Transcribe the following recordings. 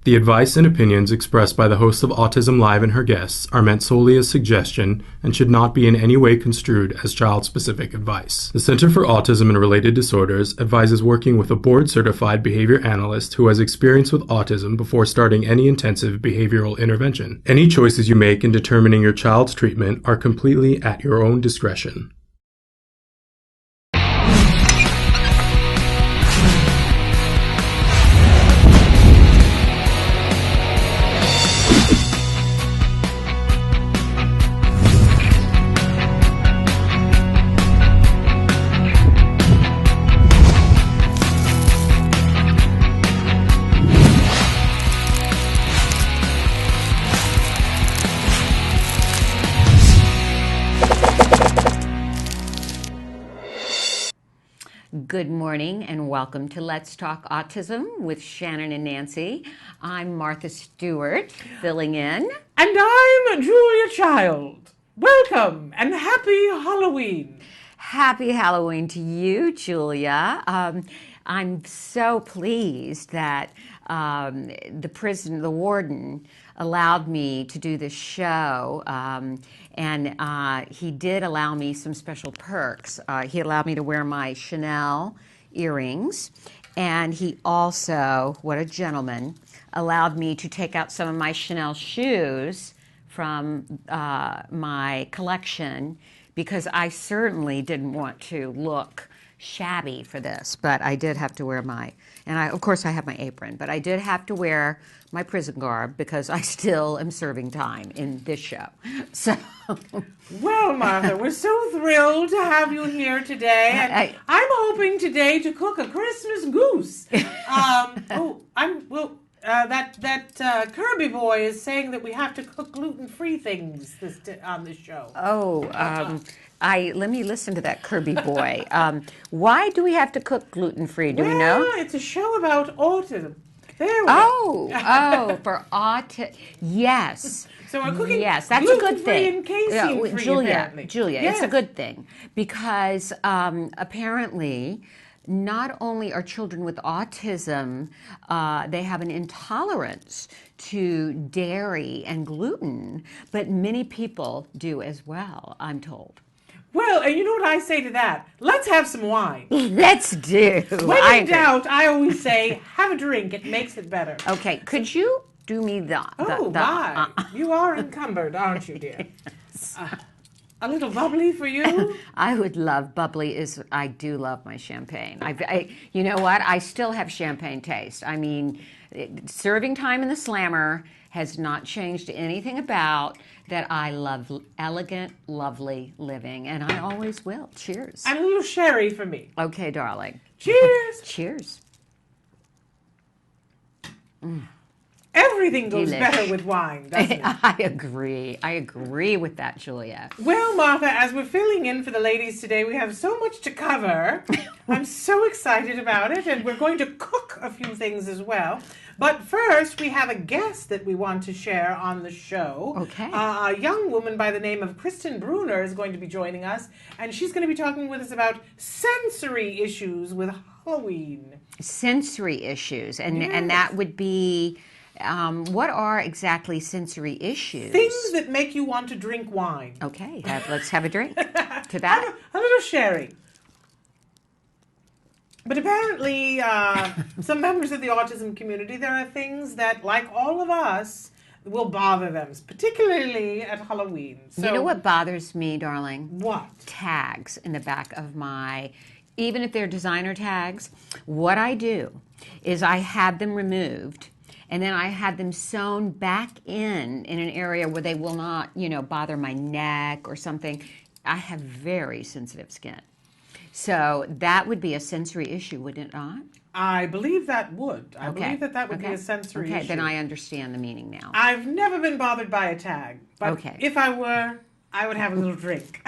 The advice and opinions expressed by the host of Autism Live and her guests are meant solely as suggestion and should not be in any way construed as child-specific advice. The Center for Autism and Related Disorders advises working with a board-certified behavior analyst who has experience with autism before starting any intensive behavioral intervention. Any choices you make in determining your child's treatment are completely at your own discretion. Good morning and welcome to Let's Talk Autism with Shannon and Nancy. I'm Martha Stewart, filling in. And I'm Julia Child. Welcome and happy Halloween. Happy Halloween to you, Julia. I'm so pleased that the warden allowed me to do this show, and he did allow me some special perks. He allowed me to wear my Chanel earrings, and he also, what a gentleman, allowed me to take out some of my Chanel shoes from my collection, because I certainly didn't want to look shabby for this, but I did have to wear of course I have my apron, but I did have to wear my prison garb because I still am serving time in this show. So, well, Martha, we're so thrilled to have you here today, and I'm hoping today to cook a Christmas goose. That Kirby boy is saying that we have to cook gluten-free things on this show. Let me listen to that Kirby boy. Why do we have to cook gluten-free? Do we know? It's a show about autism. There we go. For autism. Yes. So we're cooking that's a good thing. And casein-free, apparently. Julia, yes. It's a good thing because apparently not only are children with autism, they have an intolerance to dairy and gluten, but many people do as well, I'm told. Well, and you know what I say to that? Let's have some wine. Let's do. When in doubt, I always say, have a drink. It makes it better. Okay, could you do me my. You are encumbered, aren't you, dear? A little bubbly for you? I would love bubbly. I do love my champagne. You know what? I still have champagne taste. I mean, serving time in the Slammer has not changed anything about that. I love elegant, lovely living, and I always will. Cheers. And a little sherry for me. Okay, darling. Cheers. Cheers. Everything goes better with wine, doesn't it? I agree. I agree with that, Julia. Well, Martha, as we're filling in for the ladies today, we have so much to cover. I'm so excited about it, and we're going to cook a few things as well. But first, we have a guest that we want to share on the show. Okay. A young woman by the name of Kristen Bruner is going to be joining us, and she's going to be talking with us about sensory issues with Halloween. Sensory issues, and that would be... what are exactly sensory issues? Things that make you want to drink wine. Okay, let's have a drink to that. A little sherry. But apparently, some members of the autism community, there are things that, like all of us, will bother them, particularly at Halloween. So, you know what bothers me, darling? What? Tags in the back of even if they're designer tags, what I do is I have them removed, and then I have them sewn back in an area where they will not, bother my neck or something. I have very sensitive skin. So that would be a sensory issue, wouldn't it not? I believe that would. I believe that would be a sensory issue. Okay, then I understand the meaning now. I've never been bothered by a tag. But if I were, I would have a little drink.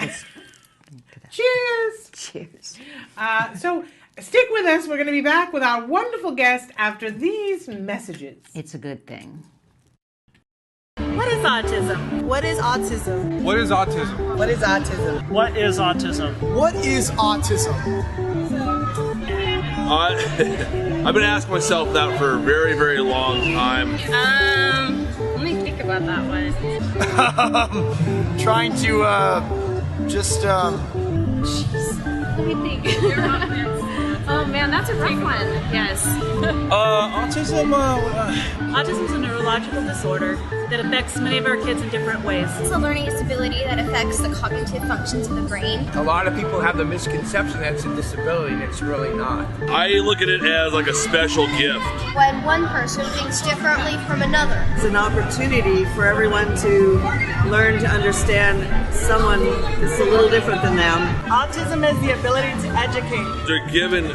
Cheers! Cheers. So stick with us. We're going to be back with our wonderful guest after these messages. It's a good thing. What is autism? What is autism? What is autism? What is autism? What is autism? What is autism? I've been asking myself that for a very, very long time. Let me think about that one. Trying to just Let me think. Oh man, that's a rough one. Yes. autism. Autism is a neurological disorder that affects many of our kids in different ways. It's a learning disability that affects the cognitive functions of the brain. A lot of people have the misconception that it's a disability, and it's really not. I look at it as like a special gift. When one person thinks differently from another. It's an opportunity for everyone to learn to understand someone that's a little different than them. Autism is the ability to educate. They're given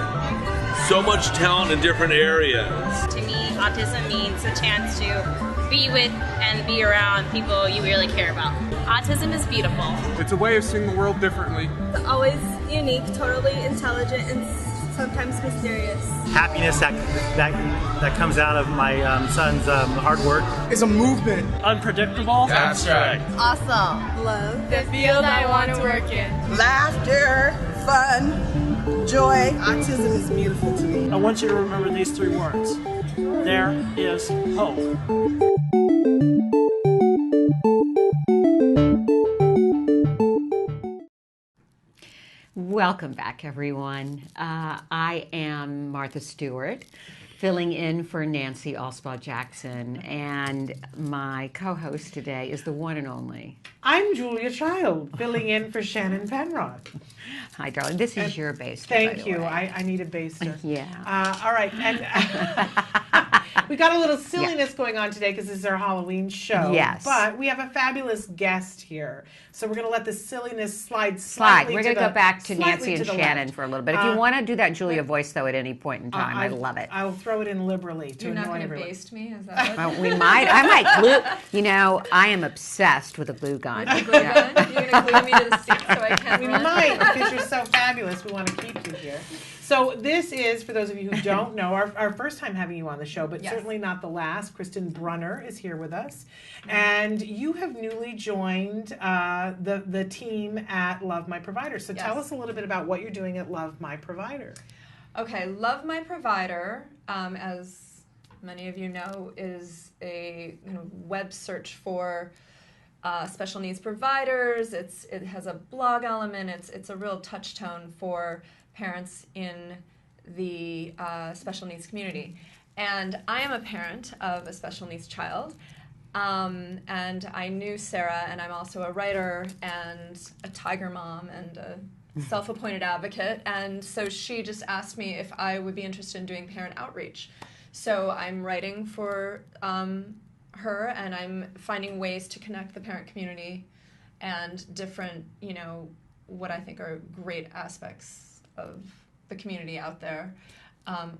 so much talent in different areas. To me, autism means a chance to be with and be around people you really care about. Autism is beautiful. It's a way of seeing the world differently. It's always unique, totally intelligent, and sometimes mysterious. Happiness that comes out of my son's hard work. It's a movement. Unpredictable. That's right. Awesome. Love. The field I want to work in. Laughter, fun, joy. Autism is beautiful to me. I want you to remember these 3 words. There is hope. Welcome back, everyone. I am Martha Stewart, filling in for Nancy Alspaugh-Jackson, and my co-host today is the one and only. I'm Julia Child, filling in for Shannon Penrod. Hi, darling. This is your baster. Thank by the you. way. I need a baster. Yeah. All right. And we got a little silliness going on today because this is our Halloween show. Yes. But we have a fabulous guest here. So we're going to let the silliness slide. We're going to go back to Nancy and Shannon left. for a little bit. If you want to do that Julia voice, though, at any point in time, I love it. I'll throw it in liberally to You're not annoy going to everyone. baste me? Is that what? We might. I might glue. You know, I am obsessed with a glue gun. With the glue gun? You're going to glue me to the seat so I can't We run? might, because you're so fabulous. We want to keep you here. So this is, for those of you who don't know, our first time having you on the show, but Yes. certainly not the last. Kristen Brunner is here with us. And you have newly joined the team at Love My Provider. So tell Yes. us a little bit about what you're doing at Love My Provider. Okay, Love My Provider, as many of you know, is a web search for special needs providers. It has a blog element. It's a real touch tone for parents in the special needs community. And I am a parent of a special needs child. And I knew Sarah, and I'm also a writer and a tiger mom and a self-appointed advocate. And so she just asked me if I would be interested in doing parent outreach. So I'm writing for her, and I'm finding ways to connect the parent community and different, what I think are great aspects of the community out there,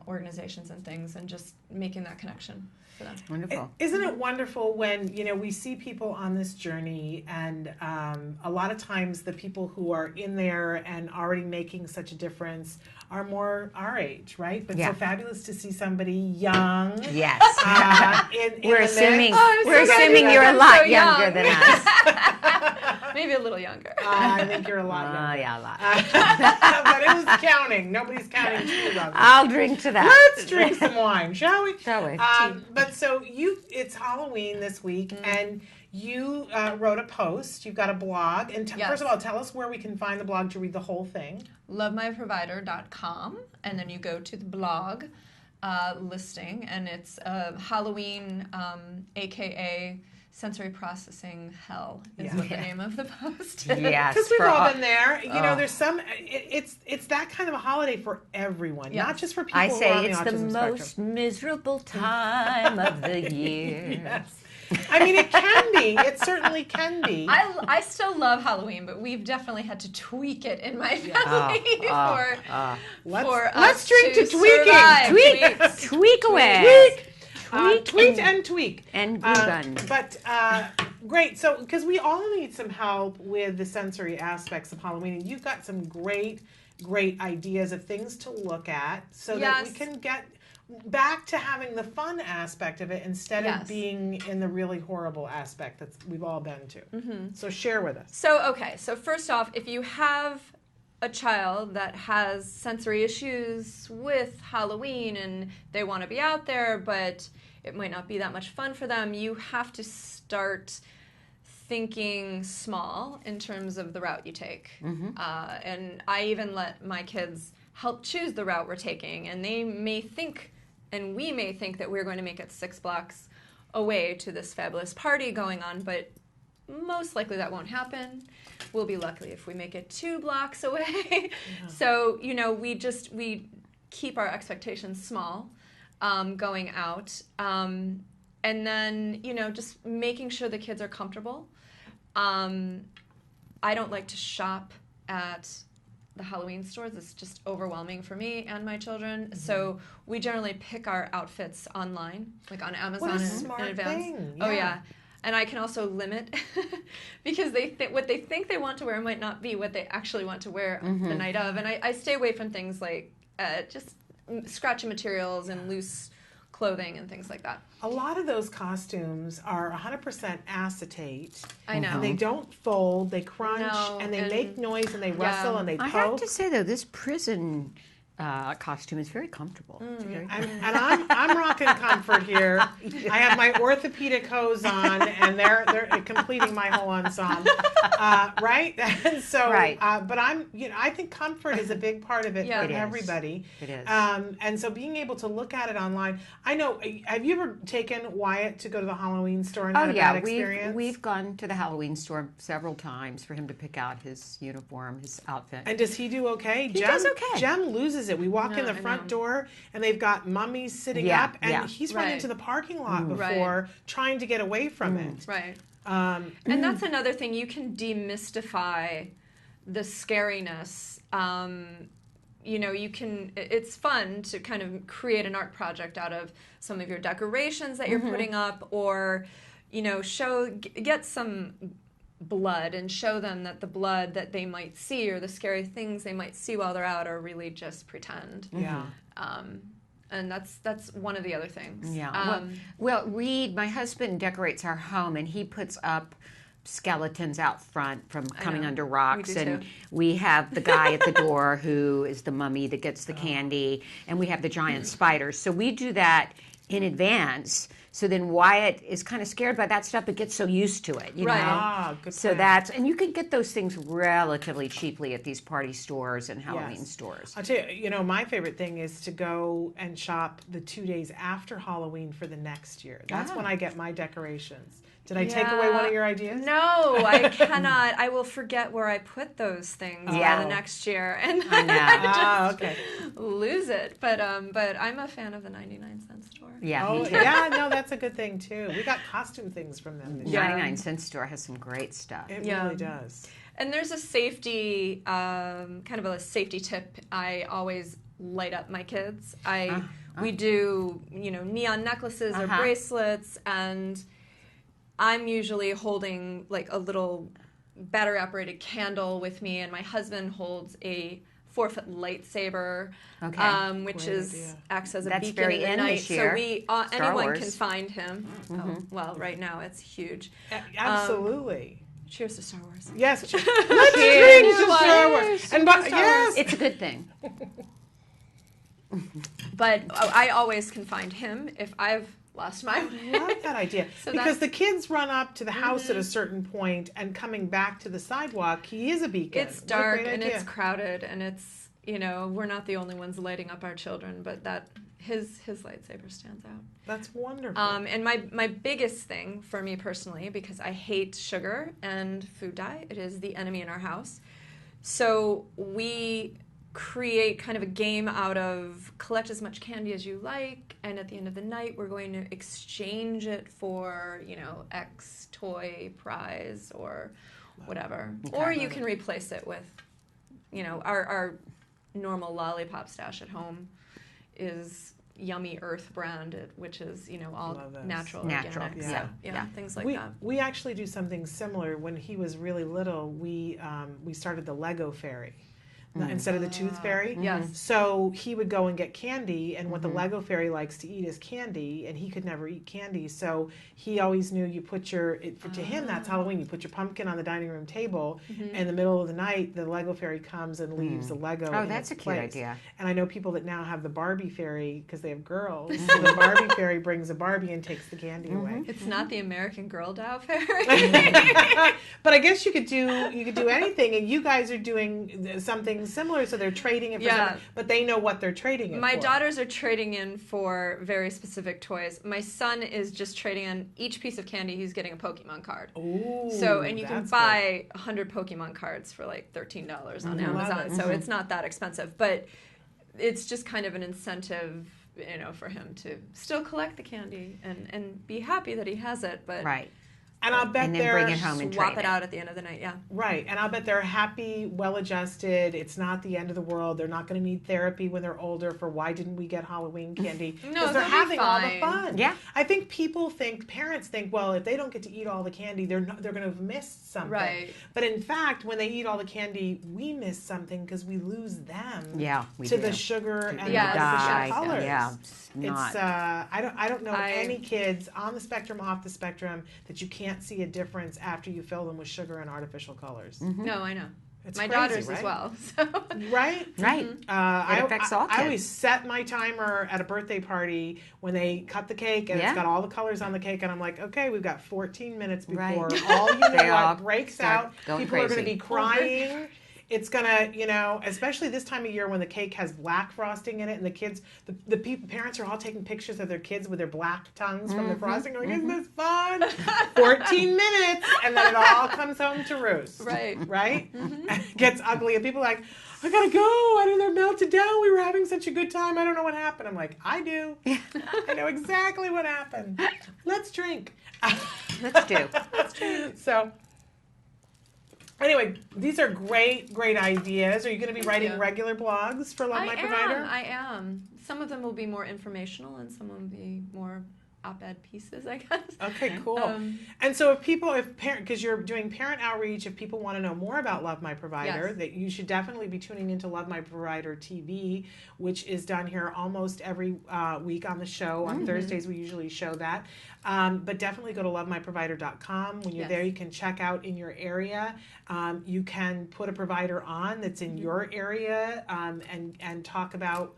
organizations and things, and just making that connection for them. Wonderful. Isn't it wonderful when, we see people on this journey, and a lot of times the people who are in there and already making such a difference are more our age, right? But Yeah. so fabulous to see somebody young. Yes. In We're the assuming mix. we're assuming you're a lot younger than us. Maybe a little younger. I think you're a lot younger. Oh, yeah, a lot. But it was counting. Nobody's counting too young. I'll drink to that. Let's drink some wine, shall we? Shall we? But so it's Halloween this week, and you wrote a post. You've got a blog, and Yes. first of all, tell us where we can find the blog to read the whole thing. lovemyprovider.com, and then you go to the blog listing, and it's Halloween, aka sensory processing hell is what the name of the post is. Yes. Because we've for all all- been there. There's some. It's that kind of a holiday for everyone, Yes. not just for people I who are say on it's the autism most spectrum. miserable time of the year. Yes. I mean, it can be. It certainly can be. I still love Halloween, but we've definitely had to tweak it in my family for Let's us drink to tweaking. survive. Tweak away. Tweet and tweak. And glue gun. But great. So, because we all need some help with the sensory aspects of Halloween, and you've got some great ideas of things to look at so that we Yes. can get back to having the fun aspect of it instead of Yes. being in the really horrible aspect that we've all been to. So share with us. So, okay, so first off, if you have a child that has sensory issues with Halloween and they want to be out there, but it might not be that much fun for them, you have to start thinking small in terms of the route you take. And I even let my kids help choose the route we're taking, and they may think, and we may think, that we're going to make it 6 blocks away to this fabulous party going on, but most likely that won't happen. We'll be lucky if we make it 2 blocks away. So, you know, we keep our expectations small going out. And then, you know, just making sure the kids are comfortable. I don't like to shop at the Halloween stores. It's just overwhelming for me and my children. So we generally pick our outfits online, like on Amazon in advance. Thing. Oh yeah. And I can also limit because what they think they want to wear might not be what they actually want to wear the night of. And I stay away from things like just scratchy materials and loose clothing and things like that. A lot of those costumes are 100% acetate. I know. And they don't fold, they crunch, and they make noise, and they rustle, and they poke. I have to say, though, this prison costume is very comfortable. I'm rocking comfort here. I have my orthopedic hose on, and they're completing my whole ensemble, right? And so, but I think comfort is a big part of it for everybody. It is. And so being able to look at it online. I know. Have you ever taken Wyatt to go to the Halloween store and had a bad experience? We've gone to the Halloween store several times for him to pick out his uniform, his outfit. And does he do okay? He does okay. Jem loses it. We walk in the front door and they've got mummies sitting up, and he's run into the parking lot before trying to get away from it. Right. And that's another thing. You can demystify the scariness. You know, it's fun to kind of create an art project out of some of your decorations that you're putting up, or, you know, get some blood and show them that the blood that they might see or the scary things they might see while they're out are really just pretend. Yeah. And that's one of the other things. Yeah. Well, Reed, my husband, decorates our home, and he puts up skeletons out front from coming under rocks, and we have the guy at the door who is the mummy that gets the candy, and we have the giant spiders. So we do that in advance. So then Wyatt is kind of scared by that stuff, but gets so used to it, you know? Good so and you can get those things relatively cheaply at these party stores and Halloween stores. I'll tell you, you know, my favorite thing is to go and shop the 2 days after Halloween for the next year. That's when I get my decorations. Did I take away one of your ideas? No, I cannot. I will forget where I put those things by the next year, and I just lose it. But I'm a fan of the 99-cent store. Yeah, me too. Yeah, no, that's a good thing too. We got costume things from them. 99-cent store has some great stuff. It really does. And there's a safety, kind of a safety tip. I always light up my kids. We do, you know, neon necklaces or bracelets, and I'm usually holding like a little battery-operated candle with me, and my husband holds a 4-foot lightsaber, which acts as a beacon very in the night. this year. So anyone can find him. Well, right now it's huge. Absolutely. Cheers to Star Wars. Yes. Cheers to Star Wars. And yes, it's a good thing. But I always can find him if I've lost my way. I love that idea. Because the kids run up to the house at a certain point, and coming back to the sidewalk, he is a beacon. It's dark and it's crowded, and it's, you know, we're not the only ones lighting up our children, but that his lightsaber stands out. That's wonderful. And my biggest thing for me personally, because I hate sugar and food dye, it is the enemy in our house. So we create kind of a game out of collect as much candy as you like, and at the end of the night we're going to exchange it for, you know, X toy prize or whatever. Or you can replace it with, you know, our normal lollipop stash at home is Yummy Earth brand, which is, you know, all natural, organic. Yeah, things like that. We actually do something similar. When he was really little, we started the Lego Fairy. instead of the tooth fairy. Yes. So he would go and get candy, and what the Lego fairy likes to eat is candy, and he could never eat candy. So he always knew you put to him, that's Halloween. You put your pumpkin on the dining room table, and in the middle of the night, the Lego fairy comes and leaves the Lego. Oh, in that's its a cute place. idea. And I know people that now have the Barbie fairy because they have girls. So the Barbie fairy brings a Barbie and takes the candy away. It's not the American Girl Doll Fairy. But I guess you could do anything, and you guys are doing something similar. So they're trading it for something, but they know what they're trading it My for. daughters are trading in for very specific toys. My son is just trading in each piece of candy. He's getting a Pokemon card. Ooh, so and you can that's buy 100 Pokemon cards for like $13 on Amazon. So it's not that expensive, but it's just kind of an incentive, for him to still collect the candy and be happy that he has it. But Right. And I'll bet And then they're bring it home and swap trade it out at the end of the night. Yeah. right, and I'll bet they're happy, well-adjusted. It's not the end of the world. They're not going to need therapy when they're older for why didn't we get Halloween candy? No, Because they're they'll be having all the fine. fun. Yeah. I think parents think, well, if they don't get to eat all the candy, they're going to have missed something. Right. But in fact, when they eat all the candy, we miss something because we lose them. Yeah, we to do. the sugar and the Yes, artificial colors. Yeah, it's not. It's I don't know any kids on the spectrum, off the spectrum, that you can't see a difference after you fill them with sugar and artificial colors. No, I know. It's My crazy, daughters right? as well. So. Right? Right. It affects all I kids. always set my timer at a birthday party when they cut the cake and it's got all the colors on the cake, and I'm like, okay, we've got 14 minutes before all They all breaks start out. going People are going to crazy. be crying. It's gonna, especially this time of year when the cake has black frosting in it, and the kids, the parents are all taking pictures of their kids with their black tongues from the frosting, going, "Isn't this fun?" 14 minutes, and then it all comes home to roost. Right. Right. And it gets ugly, and people are like, "I gotta go. I don't know, they're melted down. We were having such a good time. I don't know what happened." I'm like, "I do. I know exactly what happened. Let's drink." Let's do. So. Anyway, these are great ideas. Are you going to be writing regular blogs for Love My Provider? I am. Some of them will be more informational, and some will be more op-ed pieces, I guess. Okay, cool. And so because you're doing parent outreach, if people want to know more about Love My Provider, that you should definitely be tuning into Love My Provider TV, which is done here almost every week on the show. On Thursdays, we usually show that. But definitely go to lovemyprovider.com. When you're there, you can check out in your area. You can put a provider on that's in your area and talk about.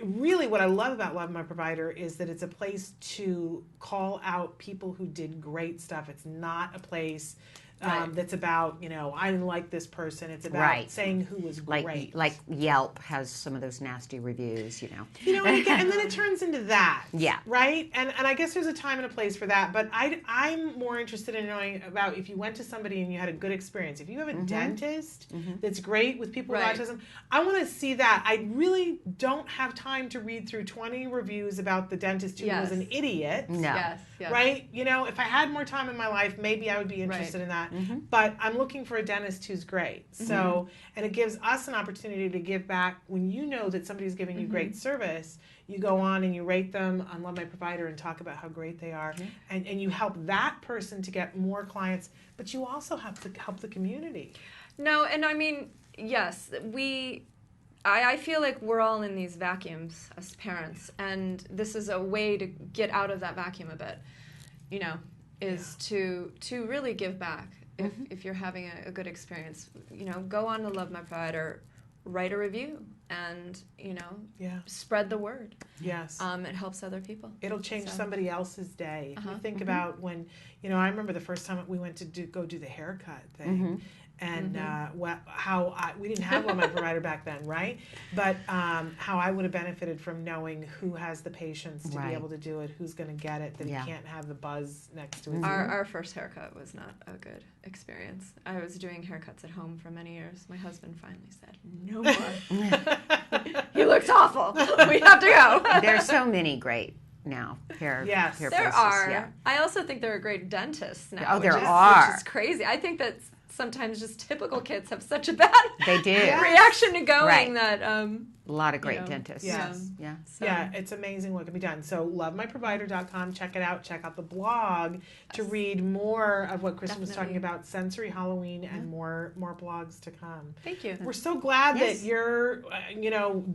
Really, what I love about Love My Provider is that it's a place to call out people who did great stuff. It's not a place that's about, I didn't like this person. It's about saying who was great. Like Yelp has some of those nasty reviews, and then it turns into that. Yeah. Right? And I guess there's a time and a place for that. But I'm more interested in knowing about if you went to somebody and you had a good experience. If you have a dentist that's great with people with autism, I want to see that. I really don't have time to read through 20 reviews about the dentist who was an idiot. No. Yes. Right? If I had more time in my life, maybe I would be interested in that. But I'm looking for a dentist who's great. So, and it gives us an opportunity to give back. When you know that somebody's giving you great service, you go on and you rate them on Love My Provider and talk about how great they are. And you help that person to get more clients, but you also have to help the community. No, and I mean, yes, I feel like we're all in these vacuums as parents, and this is a way to get out of that vacuum a bit, is to really give back. If you're having a good experience, go on to Love My Provider, write a review, and spread the word. Yes. It helps other people. It'll change somebody else's day. If you think about when, I remember the first time we went to go do the haircut thing. And we didn't have Love My Provider back then, right? But how I would have benefited from knowing who has the patience to be able to do it, who's going to get it, that he can't have the buzz next to his ear. Our first haircut was not a good experience. I was doing haircuts at home for many years. My husband finally said, "No more." He looks awful. We have to go. There's so many great hair there places. are. Yeah. I also think there are great dentists now. Oh, there are. Which is crazy. I think that sometimes just typical kids have such a bad reaction to going that A lot of great dentists. Yes. Yeah. Yeah, it's amazing what can be done. So lovemyprovider.com, check it out. Check out the blog to read more of what Kristen was talking about, sensory Halloween, and more blogs to come. Thank you. We're so glad that you're,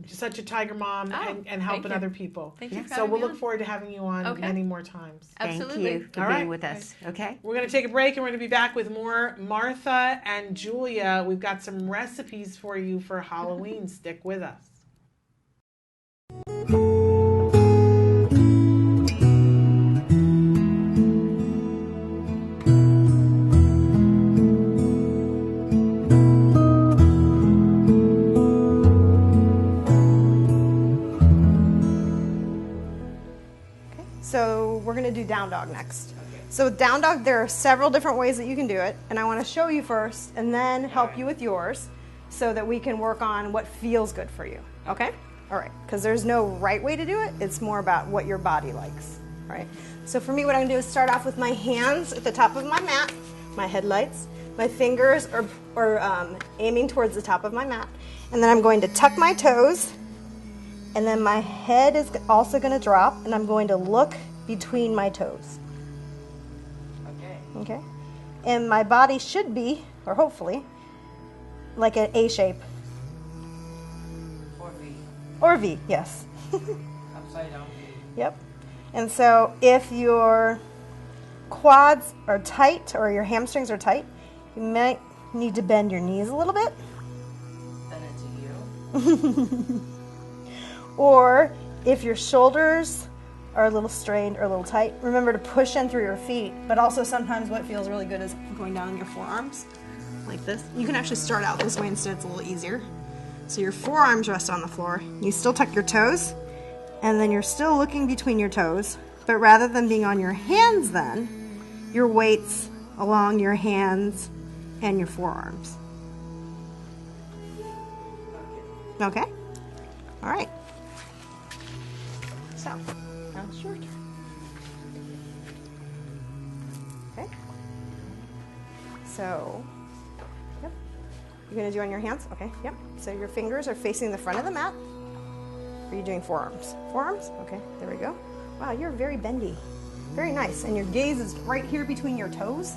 such a tiger mom and helping other people. Thank you for So having we'll me look forward to having you on many more times. Absolutely. Thank you for being with us. Okay. We're going to take a break and we're going to be back with more Martha and Julia. We've got some recipes for you for Halloween. Stick with us. So we're going to do down dog next. So with down dog, there are several different ways that you can do it, and I want to show you first and then help you with yours so that we can work on what feels good for you, okay? All right, because there's no right way to do it. It's more about what your body likes, all right? So for me, what I'm going to do is start off with my hands at the top of my mat, my headlights. My fingers are aiming towards the top of my mat, and then I'm going to tuck my toes, and then my head is also going to drop, and I'm going to look between my toes. Okay? And my body should be, or hopefully, like an A shape. Or V. Or V, yes. Upside down V. Yep. And so if your quads are tight or your hamstrings are tight, you might need to bend your knees a little bit. Then it's you. Or if your shoulders are a little strained or a little tight, remember to push in through your feet. But also sometimes what feels really good is going down on your forearms like this. You can actually start out this way instead, it's a little easier. So your forearms rest on the floor. You still tuck your toes, and then you're still looking between your toes. But rather than being on your hands then, your weight's along your hands and your forearms. Okay? All right. So, now it's your turn. Okay? So, yep. You're going to do on your hands? Okay, yep. So your fingers are facing the front of the mat. Or are you doing forearms? Forearms? Okay, there we go. Wow, you're very bendy. Very nice. And your gaze is right here between your toes.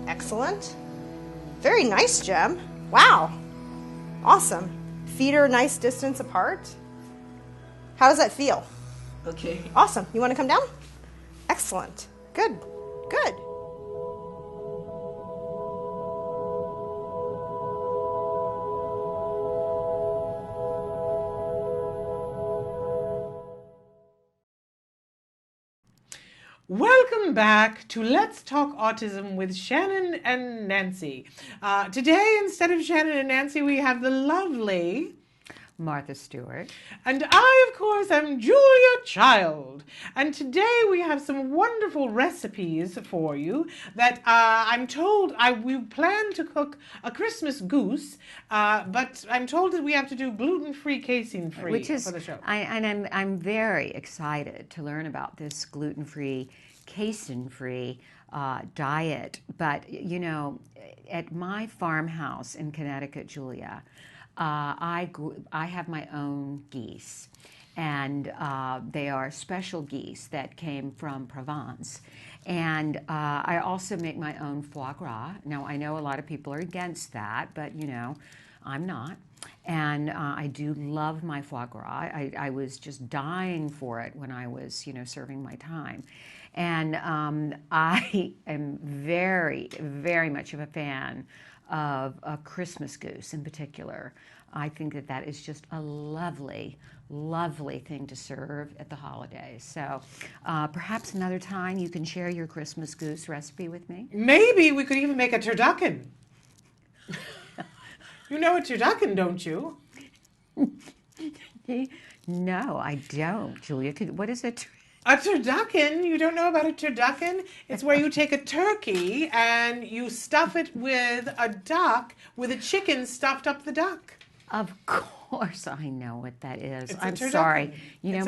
Excellent. Very nice, Jem. Wow. Awesome. Feet are a nice distance apart. How does that feel? Okay. Awesome. You want to come down? Excellent. Good. Good. Welcome back to Let's Talk Autism with Shannon and Nancy. Today, instead of Shannon and Nancy, we have the lovely Martha Stewart. And I, of course, am Julia Child. And today we have some wonderful recipes for you that I'm told we plan to cook a Christmas goose, but I'm told that we have to do gluten-free, casein-free for the show. I'm very excited to learn about this gluten-free, casein-free diet. But, you know, at my farmhouse in Connecticut, Julia, I have my own geese, and they are special geese that came from Provence. And I also make my own foie gras. Now, I know a lot of people are against that, but, you know, I'm not. And I do love my foie gras. I was just dying for it when I was, you know, serving my time. And I am very, very much of a fan of a Christmas goose in particular. I think that that is just a lovely, lovely thing to serve at the holidays. So perhaps another time you can share your Christmas goose recipe with me. Maybe we could even make a turducken. You know a turducken, don't you? No, I don't, Julia. What is it? A turducken? You don't know about a turducken? It's where you take a turkey and you stuff it with a duck, with a chicken stuffed up the duck. Of course I know what that is. It's I'm sorry. You know,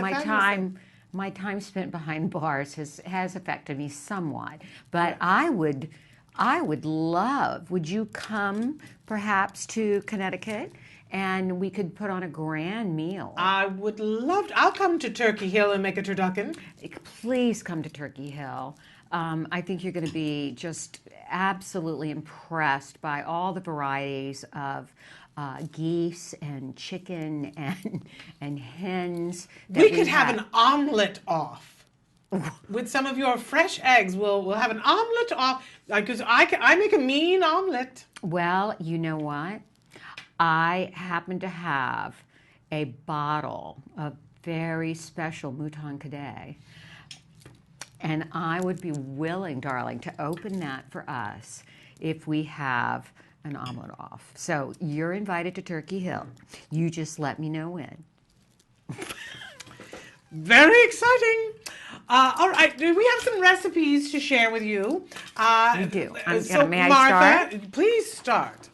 my time spent behind bars has affected me somewhat. But I would love, would you come perhaps to Connecticut and we could put on a grand meal. I would love to. I'll come to Turkey Hill and make a turducken. Please come to Turkey Hill. I think you're going to be just absolutely impressed by all the varieties of geese and chicken and hens. We could have an omelet off with some of your fresh eggs. We'll have an omelet off because I make a mean omelet. Well, you know what? I happen to have a bottle of very special Mouton Cadet. And I would be willing, darling, to open that for us if we have an omelet off. So you're invited to Turkey Hill. You just let me know when. Very exciting. All right, we have some recipes to share with you. We do. May I Martha, start? Please start.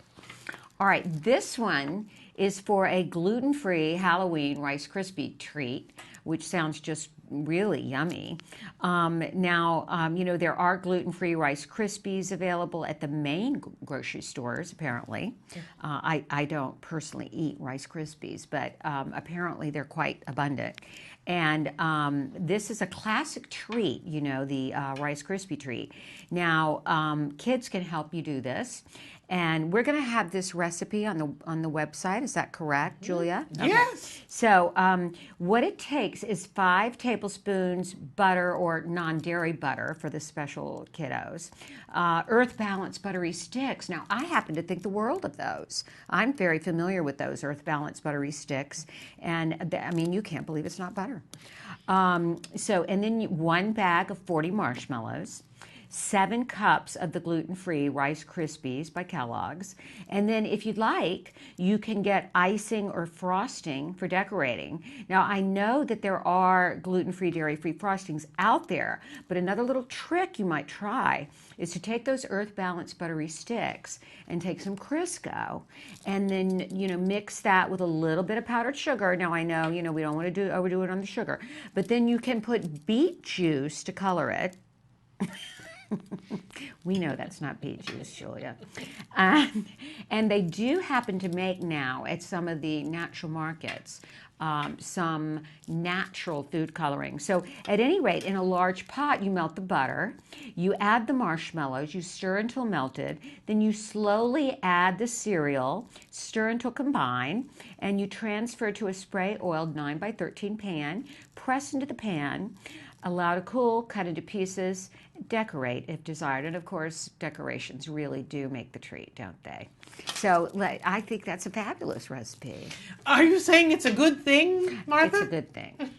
All right, this one is for a gluten-free Halloween Rice Krispie treat, which sounds just really yummy. There are gluten-free Rice Krispies available at the main grocery stores, apparently. I don't personally eat Rice Krispies, but apparently they're quite abundant. And this is a classic treat, the Rice Krispie treat. Now, kids can help you do this. And we're going to have this recipe on the website. Is that correct, Julia? Okay. Yes. So what it takes is 5 tablespoons butter or non-dairy butter for the special kiddos. Earth Balance buttery sticks. Now, I happen to think the world of those. I'm very familiar with those Earth Balance buttery sticks. And, you can't believe it's not butter. And then 1 bag of 40 marshmallows. 7 cups of the gluten-free Rice Krispies by Kellogg's. And then if you'd like, you can get icing or frosting for decorating. Now, I know that there are gluten-free, dairy-free frostings out there, but another little trick you might try is to take those Earth Balance buttery sticks and take some Crisco and then, mix that with a little bit of powdered sugar. Now, I know, we don't want to overdo it on the sugar, but then you can put beet juice to color it. We know that's not beet juice, Julia. And they do happen to make now at some of the natural markets some natural food coloring. So at any rate, in a large pot, you melt the butter, you add the marshmallows, you stir until melted, then you slowly add the cereal, stir until combined, and you transfer to a spray oiled 9x13 pan, press into the pan, allow to cool, cut into pieces, decorate if desired. And of course, decorations really do make the treat, don't they? So I think that's a fabulous recipe. Are you saying it's a good thing, Martha? It's a good thing.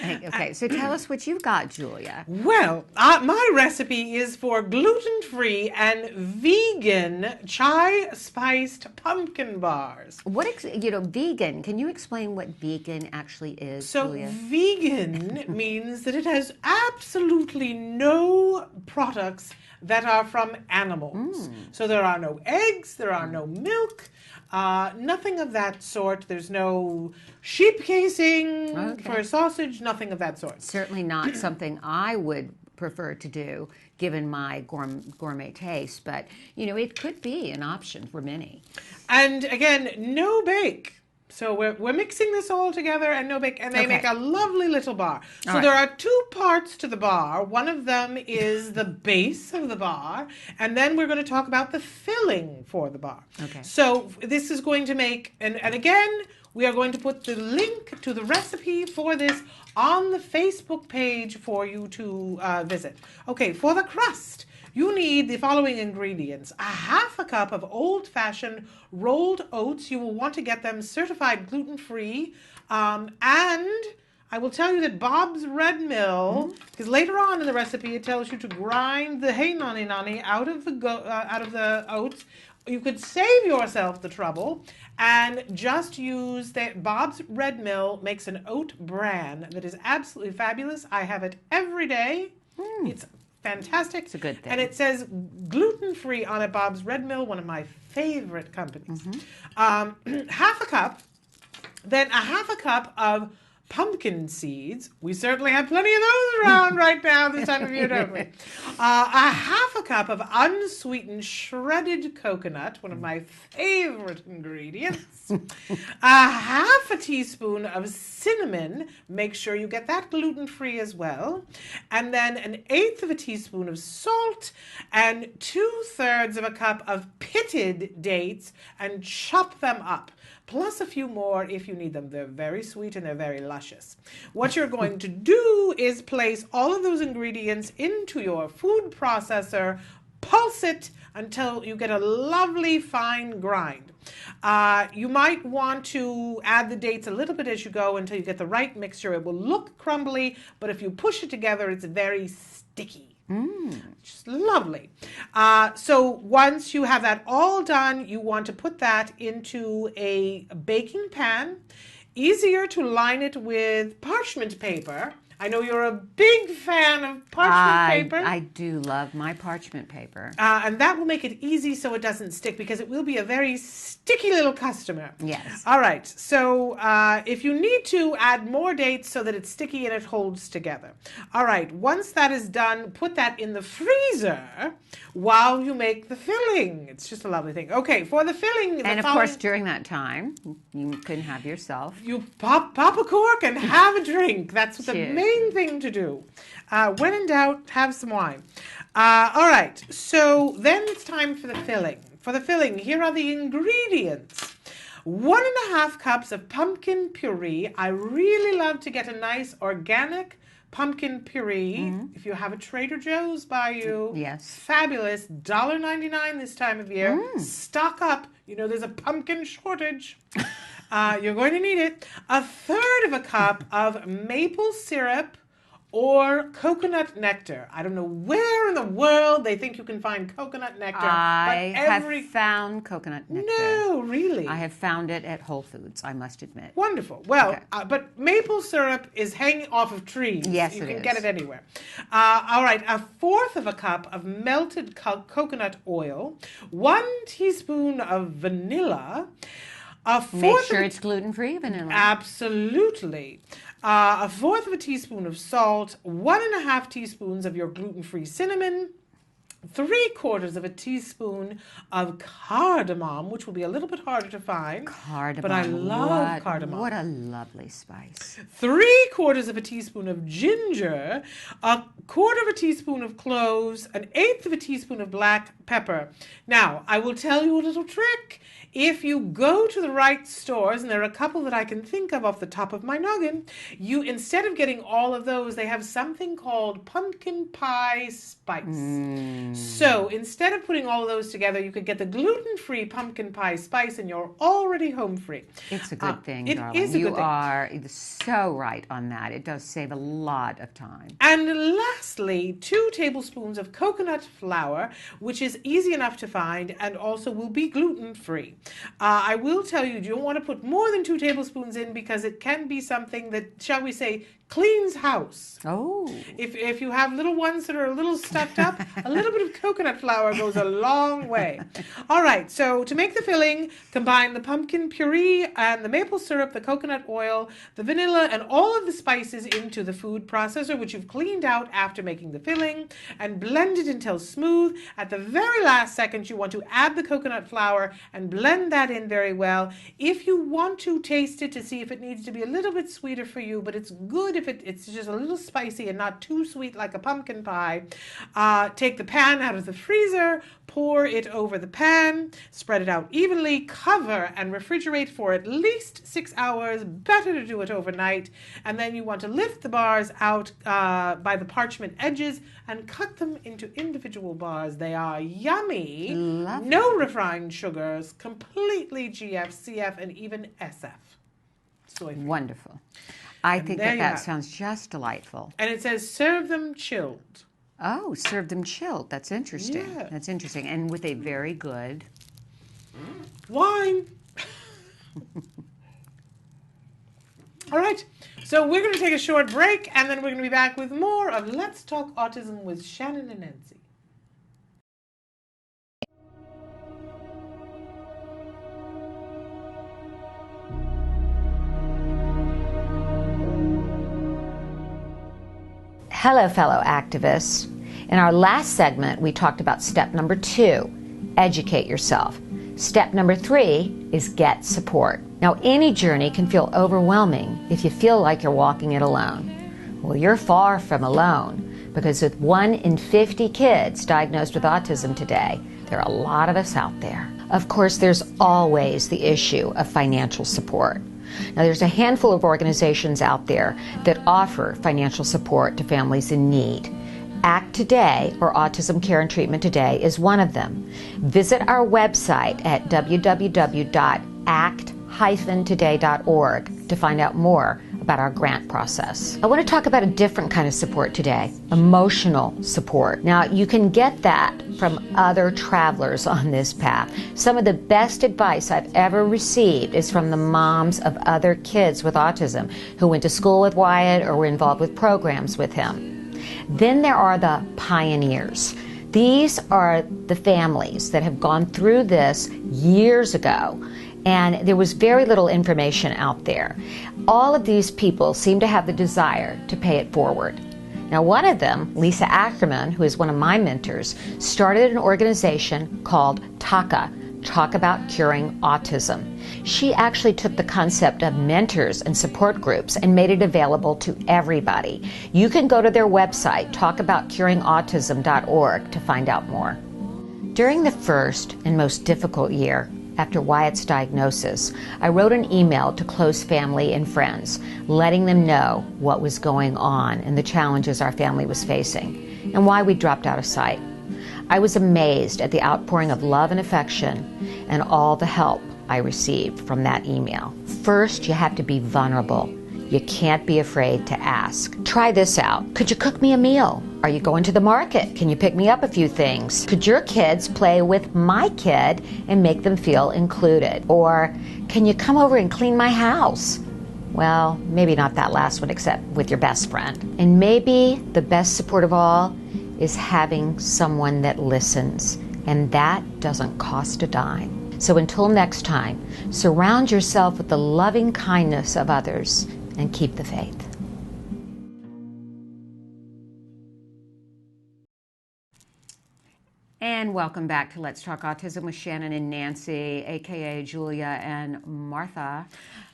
Okay, so tell us what you've got, Julia. Well, my recipe is for gluten-free and vegan chai-spiced pumpkin bars. Vegan. Can you explain what vegan actually is, Julia? So vegan means that it has absolutely no products that are from animals. So there are no eggs, there are no milk, nothing of that sort. There's no sheep casing for sausage, nothing of that sort. Certainly not something I would prefer to do given my gourmet taste, but it could be an option for many. And again, no bake. So we're mixing this all together and no bake, and they make a lovely little bar. So there are 2 parts to the bar. One of them is the base of the bar, and then we're going to talk about the filling for the bar. Okay. So this is going to make, and again, we are going to put the link to the recipe for this on the Facebook page for you to visit. Okay, for the crust, you need the following ingredients. 1/2 cup of old-fashioned rolled oats. You will want to get them certified gluten-free. And I will tell you that Bob's Red Mill, because later on in the recipe it tells you to grind the hey nani nani out of the oats. You could save yourself the trouble and just use that. Bob's Red Mill makes an oat bran that is absolutely fabulous. I have it every day. It's fantastic. It's a good thing. And it says gluten-free on it, Bob's Red Mill, one of my favorite companies. 1/2 cup, then 1/2 cup of pumpkin seeds. We certainly have plenty of those around right now this time of year, don't we? A half a cup of unsweetened shredded coconut, one of my favorite ingredients. A half a teaspoon of cinnamon. Make sure you get that gluten-free as well. And then an eighth of a teaspoon of salt and 2/3 of a cup of pitted dates, and chop them up. Plus a few more if you need them. They're very sweet and they're very luscious. What you're going to do is place all of those ingredients into your food processor, pulse it until you get a lovely fine grind. You might want to add the dates a little bit as you go until you get the right mixture. It will look crumbly, but if you push it together, it's very sticky. Just lovely. So once you have that all done, you want to put that into a baking pan. Easier to line it with parchment paper. I know you're a big fan of parchment paper. I do love my parchment paper. And that will make it easy so it doesn't stick, because it will be a very sticky little customer. Yes. All right. So if you need to, add more dates so that it's sticky and it holds together. All right. Once that is done, put that in the freezer while you make the filling. It's just a lovely thing. Okay. For the filling. And of course, during that time, you can have yourself. You pop a cork and have a drink. That's the main thing to do. When in doubt, have some wine. All right, so then it's time for the filling. For the filling, here are the ingredients. 1.5 cups of pumpkin puree. I really love to get a nice organic pumpkin puree. If you have a Trader Joe's by you, yes, fabulous. $1.99 this time of year. Stock up. You know there's a pumpkin shortage. You're going to need it. 1/3 of a cup of maple syrup or coconut nectar. I don't know where in the world they think you can find coconut nectar. I have found coconut nectar. No, really? I have found it at Whole Foods, I must admit. Wonderful. Well, but maple syrup is hanging off of trees. Yes, you it can is. get it anywhere. All right, 1/4 of a cup of melted coconut oil, 1 teaspoon of vanilla, Make sure it's gluten-free vanilla. Absolutely. 1/4 of a teaspoon of salt, 1.5 teaspoons of your gluten-free cinnamon, 3/4 of a teaspoon of cardamom, which will be a little bit harder to find. Cardamom. But I love cardamom. What a lovely spice. 3/4 of a teaspoon of ginger, 1/4 of a teaspoon of cloves, 1/8 of a teaspoon of black pepper. Now, I will tell you a little trick. If you go to the right stores, and there are a couple that I can think of off the top of my noggin, you, instead of getting all of those, they have something called pumpkin pie spice. So instead of putting all of those together, you could get the gluten-free pumpkin pie spice, and you're already home free. It's a good thing, it darling. is a good You thing. are so right on that. It does save a lot of time. And lastly, 2 tablespoons of coconut flour, which is easy enough to find and also will be gluten-free. I will tell you don't want to put more than 2 tablespoons in, because it can be something that, shall we say, cleans house. Oh. If you have little ones that are a little stuffed up, a little bit of coconut flour goes a long way. All right, so to make the filling, combine the pumpkin puree and the maple syrup, the coconut oil, the vanilla, and all of the spices into the food processor, which you've cleaned out after making the filling, and blend it until smooth. At the very last second, you want to add the coconut flour and blend that in very well. If you want to taste it to see if it needs to be a little bit sweeter for you, but it's good if it's just a little spicy and not too sweet like a pumpkin pie, take the pan out of the freezer, pour it over the pan, spread it out evenly, cover and refrigerate for at least 6 hours. Better to do it overnight. And then you want to lift the bars out by the parchment edges and cut them into individual bars. They are yummy. Lovely. No refined sugars, completely GF, CF, and even SF. Soy-free. Wonderful. I think there you that have it. sounds just delightful. And it says serve them chilled. Oh, serve them chilled. That's interesting. Yeah. That's interesting. And with a very good wine. All right. So we're going to take a short break, and then we're going to be back with more of Let's Talk Autism with Shannon and Nancy. Hello, fellow activists. In our last segment, we talked about step number 2, educate yourself. Step number 3 is get support. Now, any journey can feel overwhelming if you feel like you're walking it alone. Well, you're far from alone, because with 1 in 50 kids diagnosed with autism today, there are a lot of us out there. Of course, there's always the issue of financial support. Now, there's a handful of organizations out there that offer financial support to families in need. ACT Today, or Autism Care and Treatment Today, is one of them. Visit our website at www.act-today.org to find out more about our grant process. I want to talk about a different kind of support today, emotional support. Now, you can get that from other travelers on this path. Some of the best advice I've ever received is from the moms of other kids with autism who went to school with Wyatt or were involved with programs with him. Then there are the pioneers. These are the families that have gone through this years ago, and there was very little information out there. All of these people seem to have the desire to pay it forward. Now, one of them, Lisa Ackerman, who is one of my mentors, started an organization called TACA, Talk About Curing Autism. She actually took the concept of mentors and support groups and made it available to everybody. You can go to their website, talkaboutcuringautism.org, to find out more. During the first and most difficult year after Wyatt's diagnosis, I wrote an email to close family and friends, letting them know what was going on and the challenges our family was facing, and why we dropped out of sight. I was amazed at the outpouring of love and affection and all the help I received from that email. First, you have to be vulnerable. You can't be afraid to ask. Try this out. Could you cook me a meal? Are you going to the market? Can you pick me up a few things? Could your kids play with my kid and make them feel included? Or can you come over and clean my house? Well, maybe not that last one, except with your best friend. And maybe the best support of all is having someone that listens, and that doesn't cost a dime. So until next time, surround yourself with the loving kindness of others and keep the faith. And welcome back to Let's Talk Autism with Shannon and Nancy, aka Julia and Martha.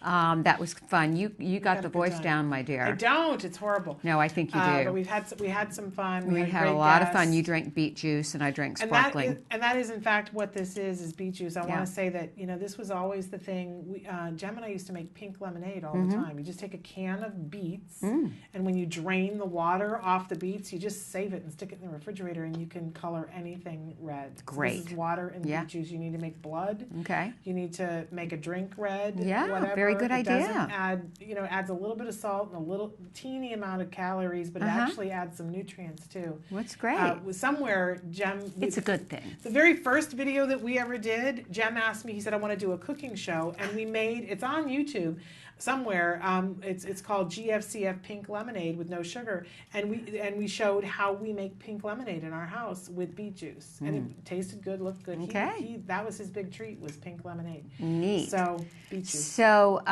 That was fun. You got the voice down, my dear. I don't. It's horrible. No, I think you do. But we had some fun. We had a lot of fun. You drank beet juice, and I drank sparkling. And that is in fact what this is beet juice. I want to say that this was always the thing. Jem and I used to make pink lemonade all the time. You just take a can of beets, and when you drain the water off the beets, you just save it and stick it in the refrigerator, and you can color anything red. Great. So this is water and beet juice. You need to make blood. Okay. You need to make a drink red. Yeah, whatever. very good idea. Doesn't add, adds a little bit of salt and a little teeny amount of calories, but it actually adds some nutrients too. What's great? Somewhere, Jem. It's a good thing. The very first video that we ever did, Jem asked me. He said, "I want to do a cooking show," and we made. It's on YouTube somewhere. It's called GFCF Pink Lemonade with no sugar, and we showed how we make pink lemonade in our house with beet juice, and it tasted good, looked good. Okay. That was his big treat, was pink lemonade. Neat. So beet juice. So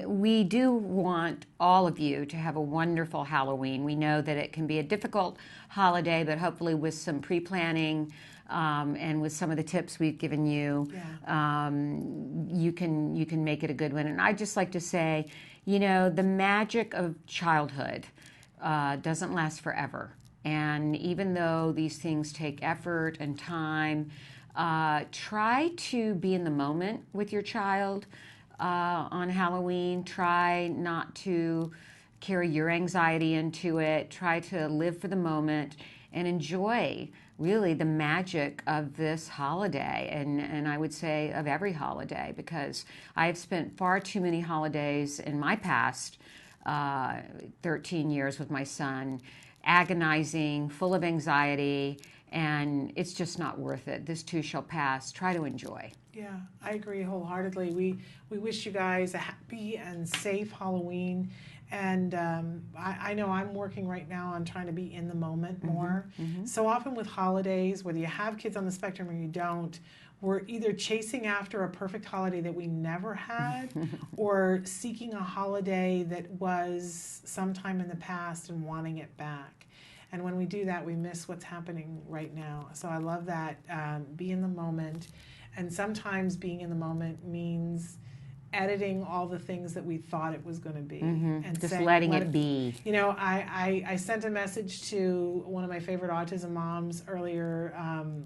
we do want all of you to have a wonderful Halloween. We know that it can be a difficult holiday, but hopefully with some pre-planning and with some of the tips we've given you, you can make it a good one. And I'd just like to say, the magic of childhood doesn't last forever. And even though these things take effort and time, try to be in the moment with your child on Halloween. Try not to carry your anxiety into it. Try to live for the moment and enjoy really the magic of this holiday, and I would say of every holiday, because I have spent far too many holidays in my past 13 years with my son, agonizing, full of anxiety, and it's just not worth it. This too shall pass. Try to enjoy. Yeah, I agree wholeheartedly. We wish you guys a happy and safe Halloween. And I know I'm working right now on trying to be in the moment more. So often with holidays, whether you have kids on the spectrum or you don't, we're either chasing after a perfect holiday that we never had or seeking a holiday that was sometime in the past and wanting it back. And when we do that, we miss what's happening right now. So I love that. Be in the moment. And sometimes being in the moment means editing all the things that we thought it was going to be, and just saying, letting it be. You know, I sent a message to one of my favorite autism moms earlier,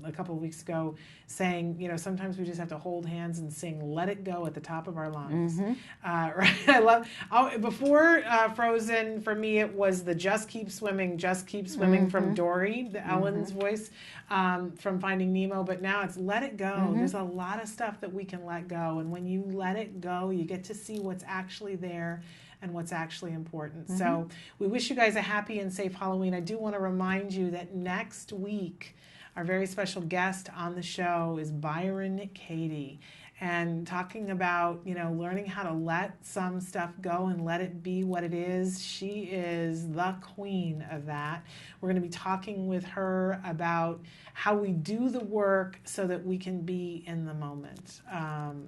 a couple of weeks ago, saying, you know, sometimes we just have to hold hands and sing "Let It Go" at the top of our lungs. Right? I love. Before Frozen, for me, it was the "Just Keep Swimming, Just Keep Swimming" from Dory, the Ellen's voice from Finding Nemo. But now it's "Let It Go." There's a lot of stuff that we can let go, and when you let it go, you get to see what's actually there and what's actually important. So we wish you guys a happy and safe Halloween. I do want to remind you that next week, our very special guest on the show is Byron Katie, and talking about, you know, learning how to let some stuff go and let it be what it is. She is the queen of that. We're going to be talking with her about how we do the work so that we can be in the moment.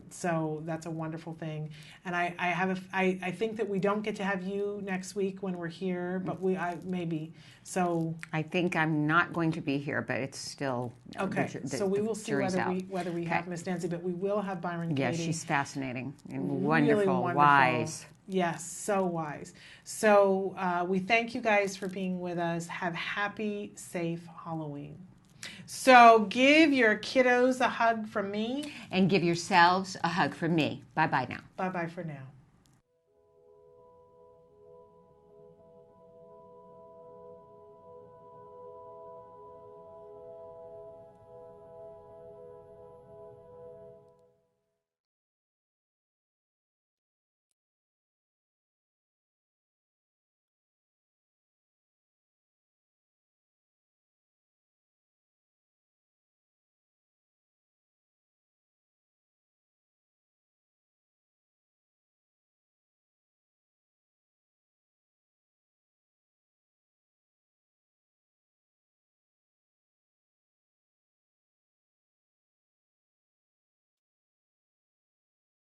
So that's a wonderful thing. And I think that we don't get to have you next week when we're here, but maybe. So I think I'm not going to be here, but it's still okay. So we will see whether we have Miss Nancy, but we will have Byron Katie. Yeah, she's fascinating and really wonderful, wise. Yes, so wise. So we thank you guys for being with us. Have happy, safe Halloween. So give your kiddos a hug from me. And give yourselves a hug from me. Bye-bye now. Bye-bye for now.